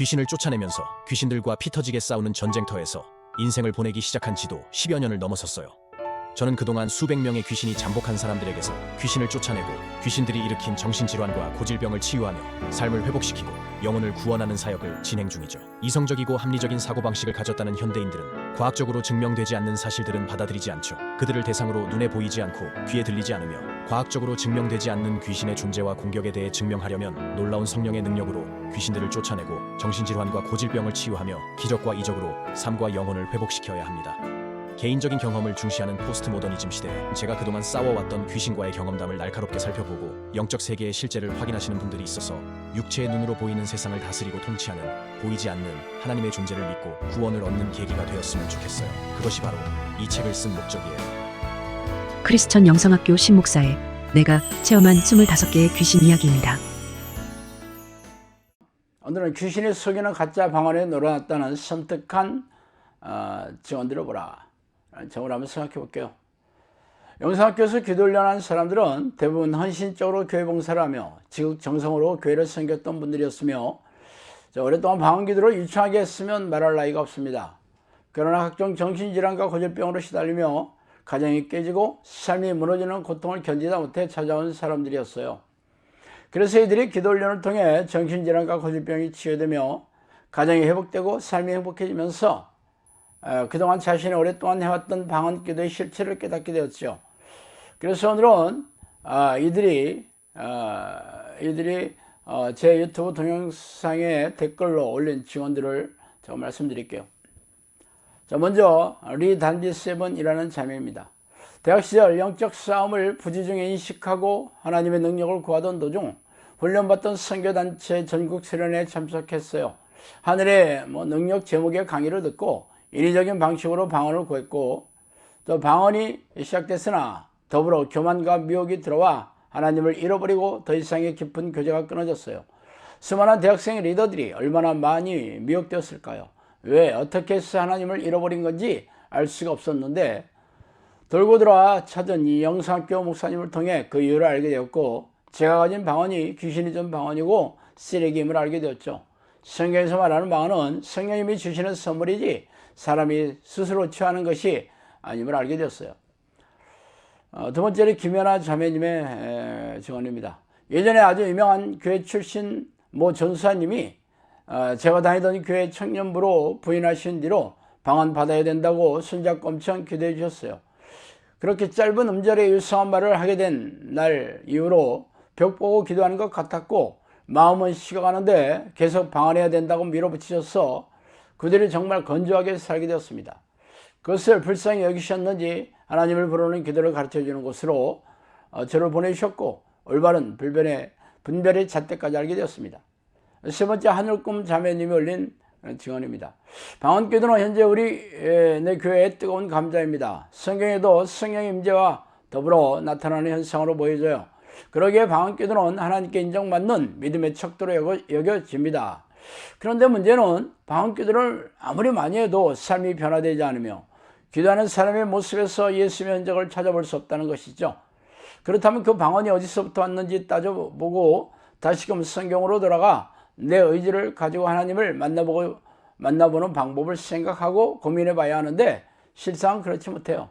귀신을 쫓아내면서 귀신들과 피 터지게 싸우는 전쟁터에서 인생을 보내기 시작한 지도 10여 년을 넘어섰어요. 저는 그동안 수백 명의 귀신이 잠복한 사람들에게서 귀신을 쫓아내고 귀신들이 일으킨 정신질환과 고질병을 치유하며 삶을 회복시키고 영혼을 구원하는 사역을 진행 중이죠. 이성적이고 합리적인 사고방식을 가졌다는 현대인들은 과학적으로 증명되지 않는 사실들은 받아들이지 않죠. 그들을 대상으로 눈에 보이지 않고 귀에 들리지 않으며 과학적으로 증명되지 않는 귀신의 존재와 공격에 대해 증명하려면 놀라운 성령의 능력으로 귀신들을 쫓아내고 정신질환과 고질병을 치유하며 기적과 이적으로 삶과 영혼을 회복시켜야 합니다. 개인적인 경험을 중시하는 포스트 모더니즘 시대에 제가 그동안 싸워왔던 귀신과의 경험담을 날카롭게 살펴보고 영적 세계의 실제를 확인하시는 분들이 있어서 육체의 눈으로 보이는 세상을 다스리고 통치하는 보이지 않는 하나님의 존재를 믿고 구원을 얻는 계기가 되었으면 좋겠어요. 그것이 바로 이 책을 쓴 목적이에요. 크리스천 영성학교 신목사의 내가 체험한 25개의 귀신 이야기입니다. 오늘은 귀신이 속이는 가짜 방언에 놀아났다는 섬뜩한 증언들을 보라 라는 제목을 한번 생각해 볼게요. 영성학교에서 기도 훈련한 사람들은 대부분 헌신적으로 교회 봉사를 하며 지극정성으로 교회를 섬겼던 분들이었으며 오랫동안 방언 기도를 유창하게 했으면 말할 나위가 없습니다. 그러나 각종 정신질환과 고질병으로 시달리며 가정이 깨지고 삶이 무너지는 고통을 견디다 못해 찾아온 사람들이었어요. 그래서 이들이 기도 훈련을 통해 정신질환과 고질병이 치유되며 가정이 회복되고 삶이 행복해지면서 그동안 자신이 오랫동안 해왔던 방언 기도의 실체를 깨닫게 되었죠. 그래서 오늘은 이들이 제 유튜브 동영상에 댓글로 올린 증언들을 제가 말씀드릴게요. 자, 먼저 리 단비 세븐이라는 자매입니다. 대학 시절 영적 싸움을 부지중에 인식하고 하나님의 능력을 구하던 도중 훈련받던 선교단체 전국 수련회에 참석했어요. 하늘의 능력 제목의 강의를 듣고 인위적인 방식으로 방언을 구했고 또 방언이 시작됐으나 더불어 교만과 미혹이 들어와 하나님을 잃어버리고 더 이상의 깊은 교제가 끊어졌어요. 수많은 대학생 리더들이 얼마나 많이 미혹되었을까요? 왜 어떻게 해서 하나님을 잃어버린 건지 알 수가 없었는데 돌고 돌아 찾은 이 영성학교 목사님을 통해 그 이유를 알게 되었고 제가 가진 방언이 귀신이 준 방언이고 쓰레기임을 알게 되었죠. 성경에서 말하는 방언은 성령님이 주시는 선물이지 사람이 스스로 취하는 것이 아님을 알게 되었어요. 두 번째는 김연아 자매님의 증언입니다. 예전에 아주 유명한 교회 출신 모 전수사님이 제가 다니던 교회 청년부로 부인하신 뒤로 방언 받아야 된다고 손잡고 엄청 기도해 주셨어요. 그렇게 짧은 음절의 유성한 말을 하게 된 날 이후로 벽 보고 기도하는 것 같았고 마음은 식어가는데 계속 방언해야 된다고 밀어붙이셔서 그들이 정말 건조하게 살게 되었습니다. 그것을 불쌍히 여기셨는지 하나님을 부르는 기도를 가르쳐주는 곳으로 저를 보내주셨고 올바른 분별의 잣대까지 알게 되었습니다. 세 번째 하늘꿈 자매님이 올린 증언입니다. 방언 기도는 현재 내 교회의 뜨거운 감자입니다. 성경에도 성령의 임재와 더불어 나타나는 현상으로 보여져요. 그러기에 방언 기도는 하나님께 인정받는 믿음의 척도로 여겨집니다. 그런데 문제는 방언 기도를 아무리 많이 해도 삶이 변화되지 않으며 기도하는 사람의 모습에서 예수의 흔적을 찾아볼 수 없다는 것이죠. 그렇다면 그 방언이 어디서부터 왔는지 따져보고 다시금 성경으로 돌아가 내 의지를 가지고 하나님을 만나보는 방법을 생각하고 고민해 봐야 하는데 실상 그렇지 못해요.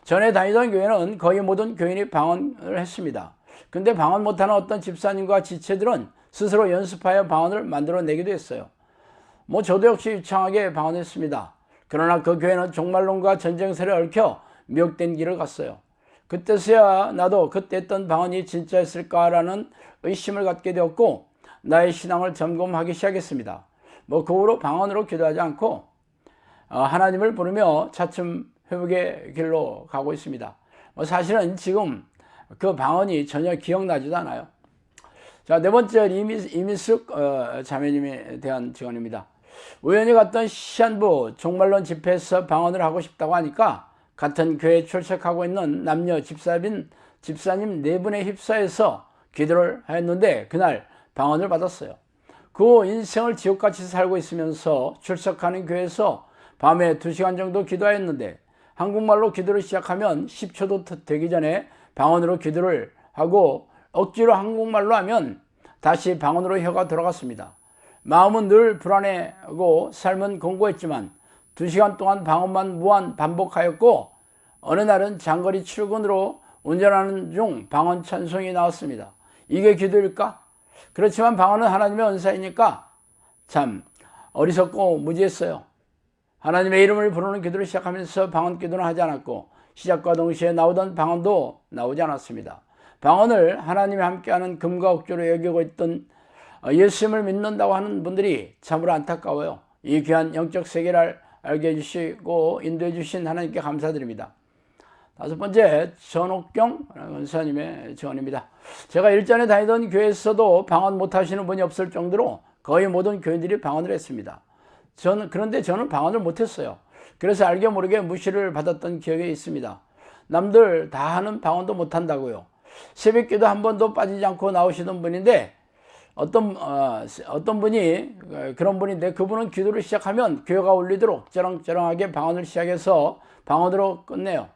전에 다니던 교회는 거의 모든 교인이 방언을 했습니다. 근데 방언 못하는 어떤 집사님과 지체들은 스스로 연습하여 방언을 만들어내기도 했어요. 저도 역시 유창하게 방언했습니다. 그러나 그 교회는 종말론과 전쟁설에 얽혀 미혹된 길을 갔어요. 그때서야 나도 그때 했던 방언이 진짜였을까라는 의심을 갖게 되었고 나의 신앙을 점검하기 시작했습니다. 그 후로 방언으로 기도하지 않고 하나님을 부르며 차츰 회복의 길로 가고 있습니다. 사실은 지금 그 방언이 전혀 기억나지도 않아요. 자, 네 번째 이미숙 자매님에 대한 증언입니다. 우연히 갔던 시한부 종말론 집회에서 방언을 하고 싶다고 하니까 같은 교회에 출석하고 있는 남녀 집사님 4분에 휩싸여서 기도를 하였는데 그날 방언을 받았어요. 그 후 인생을 지옥같이 살고 있으면서 출석하는 교회에서 밤에 2시간 정도 기도하였는데 한국말로 기도를 시작하면 10초도 되기 전에 방언으로 기도를 하고 억지로 한국말로 하면 다시 방언으로 혀가 돌아갔습니다. 마음은 늘 불안해하고 삶은 공고했지만 2시간 동안 방언만 무한 반복하였고 어느 날은 장거리 출근으로 운전하는 중 방언 찬송이 나왔습니다. 이게 기도일까? 그렇지만 방언은 하나님의 은사이니까 참 어리석고 무지했어요. 하나님의 이름을 부르는 기도를 시작하면서 방언 기도는 하지 않았고 시작과 동시에 나오던 방언도 나오지 않았습니다. 방언을 하나님이 함께하는 금과 옥조로 여기고 있던 예수님을 믿는다고 하는 분들이 참으로 안타까워요. 이 귀한 영적 세계를 알게 해주시고 인도해 주신 하나님께 감사드립니다. 5번째, 전옥경 은사님의 증언입니다. 제가 일전에 다니던 교회에서도 방언 못하시는 분이 없을 정도로 거의 모든 교인들이 방언을 했습니다. 그런데 저는 방언을 못했어요. 그래서 알게 모르게 무시를 받았던 기억이 있습니다. 남들 다 하는 방언도 못한다고요. 새벽기도 한 번도 빠지지 않고 나오시던 분인데 어떤 분이 그런 분인데 그분은 기도를 시작하면 교회가 울리도록 쩌렁쩌렁하게 방언을 시작해서 방언으로 끝내요.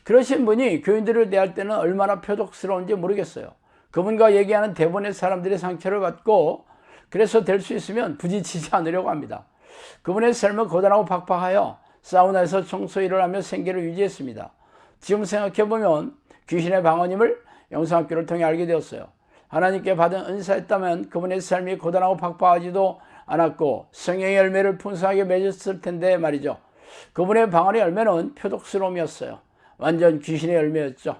그러신 분이 교인들을 대할 때는 얼마나 표독스러운지 모르겠어요. 그분과 얘기하는 대부분의 사람들의 상처를 받고 그래서 될 수 있으면 부딪히지 않으려고 합니다. 그분의 삶은 고단하고 팍팍하여 사우나에서 청소일을 하며 생계를 유지했습니다. 지금 생각해보면 귀신의 방언임을 영상학교를 통해 알게 되었어요. 하나님께 받은 은사였다면 그분의 삶이 고단하고 팍팍하지도 않았고 성령의 열매를 풍성하게 맺었을 텐데 말이죠. 그분의 방언의 열매는 표독스러움이었어요. 완전 귀신의 열매였죠.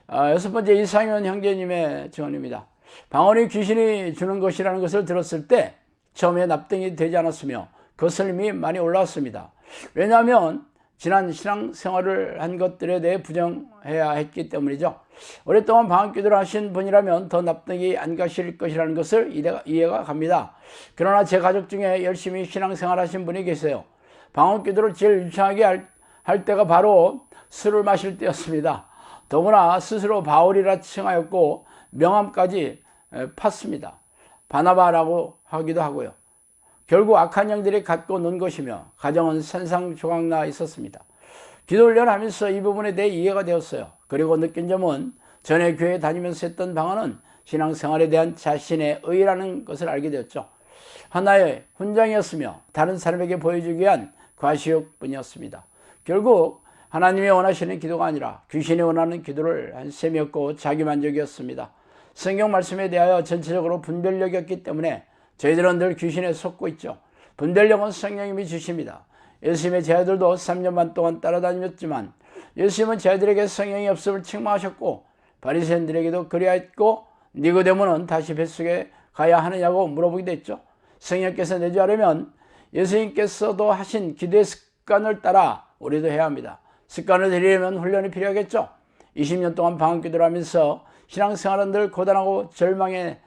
6번째, 이상현 형제님의 증언입니다. 방언이 귀신이 주는 것이라는 것을 들었을 때 처음에 납득이 되지 않았으며 거슬림이 많이 올라왔습니다. 왜냐하면 지난 신앙생활을 한 것들에 대해 부정해야 했기 때문이죠. 오랫동안 방언기도를 하신 분이라면 더 납득이 안 가실 것이라는 것을 이해가 갑니다. 그러나 제 가족 중에 열심히 신앙생활 하신 분이 계세요. 방언기도를 제일 유창하게 할 때가 바로 술을 마실 때였습니다. 더구나 스스로 바울이라 칭하였고 명함까지 팠습니다. 바나바라고 하기도 하고요. 결국 악한 영들이 갖고 논 것이며 가정은 산상조각나 있었습니다. 기도 훈련하면서 이 부분에 대해 이해가 되었어요. 그리고 느낀 점은 전에 교회 다니면서 했던 방언은 신앙생활에 대한 자신의 의라는 것을 알게 되었죠. 하나의 훈장이었으며 다른 사람에게 보여주기 위한 과시욕뿐이었습니다. 결국 하나님이 원하시는 기도가 아니라 귀신이 원하는 기도를 한 셈이었고 자기만족이었습니다. 성경 말씀에 대하여 전체적으로 분별력이었기 때문에 저희들은 늘 귀신에 속고 있죠. 분별력은 성령님이 주십니다. 예수님의 제자들도 3년 반 동안 따라다녔지만 예수님은 제자들에게 성령이 없음을 책망하셨고 바리새인들에게도 그리하였고 니고데모는 다시 뱃속에 가야 하느냐고 물어보기도 했죠. 성령께서 내주하려면 예수님께서도 하신 기도의 습관을 따라 우리도 해야 합니다. 습관을 들이려면 훈련이 필요하겠죠. 20년 동안 방언기도를 하면서 신앙생활은 늘 고단하고 절망의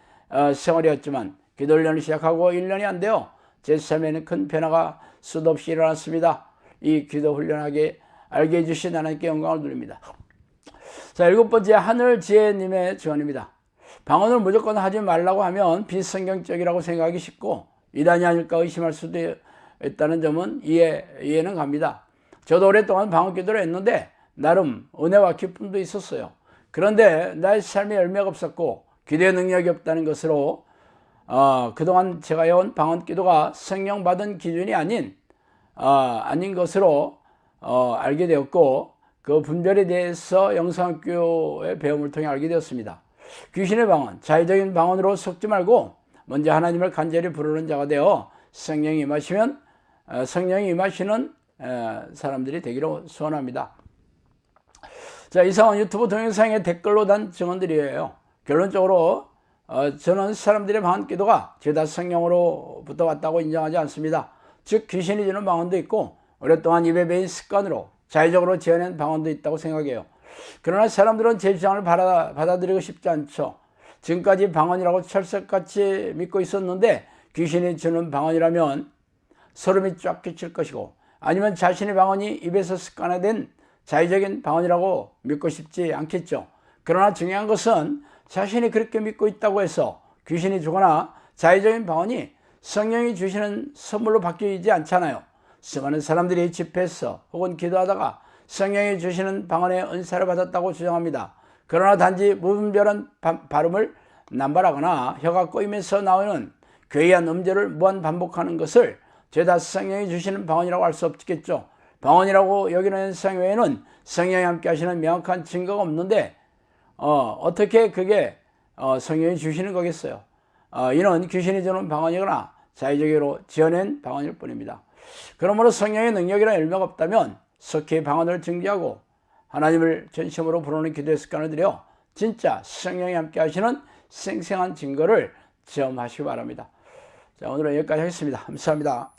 생활이었지만 기도 훈련을 시작하고 1년이 안 되어 제 삶에는 큰 변화가 수도 없이 일어났습니다. 이 기도 훈련하게 알게 해주신 하나님께 영광을 돌립니다. 자, 7번째, 하늘지혜님의 증언입니다. 방언을 무조건 하지 말라고 하면 비성경적이라고 생각하기 쉽고 이단이 아닐까 의심할 수도 있다는 점은 이해는 갑니다. 저도 오랫동안 방언기도를 했는데 나름 은혜와 기쁨도 있었어요. 그런데 나의 삶에 열매가 없었고 기도의 능력이 없다는 것으로 그동안 제가 해온 방언기도가 성령 받은 기준이 아닌 것으로 알게 되었고 그 분별에 대해서 영상학교의 배움을 통해 알게 되었습니다. 귀신의 방언, 자의적인 방언으로 속지 말고 먼저 하나님을 간절히 부르는 자가 되어 성령이 임하시는 사람들이 되기를 소원합니다. 자, 이상은 유튜브 동영상의 댓글로 단 증언들이에요. 결론적으로 저는 사람들의 방언 기도가 죄다 성령으로부터 왔다고 인정하지 않습니다. 즉 귀신이 주는 방언도 있고 오랫동안 입에 배인 습관으로 자의적으로 지어낸 방언도 있다고 생각해요. 그러나 사람들은 제 주장을 받아들이고 싶지 않죠. 지금까지 방언이라고 철석같이 믿고 있었는데 귀신이 주는 방언이라면 소름이 쫙 끼칠 것이고 아니면 자신의 방언이 입에서 습관화된 자의적인 방언이라고 믿고 싶지 않겠죠. 그러나 중요한 것은 자신이 그렇게 믿고 있다고 해서 귀신이 주거나 자의적인 방언이 성령이 주시는 선물로 바뀌지 않잖아요. 수많은 사람들이 집회에서 혹은 기도하다가 성령이 주시는 방언의 은사를 받았다고 주장합니다. 그러나 단지 무분별한 발음을 남발하거나 혀가 꼬이면서 나오는 괴이한 음절을 무한 반복하는 것을 죄다 성령이 주시는 방언이라고 할 수 없겠죠. 방언이라고 여기는 현상 외에는 성령이 함께 하시는 명확한 증거가 없는데 어떻게 그게 성령이 주시는 거겠어요. 이는 귀신이 주는 방언이거나 자의적으로 지어낸 방언일 뿐입니다. 그러므로 성령의 능력이라는 열매가 없다면 속히 방언을 증거하고 하나님을 전심으로 부르는 기도의 습관을 들여 진짜 성령이 함께 하시는 생생한 증거를 체험하시기 바랍니다. 자, 오늘은 여기까지 하겠습니다. 감사합니다.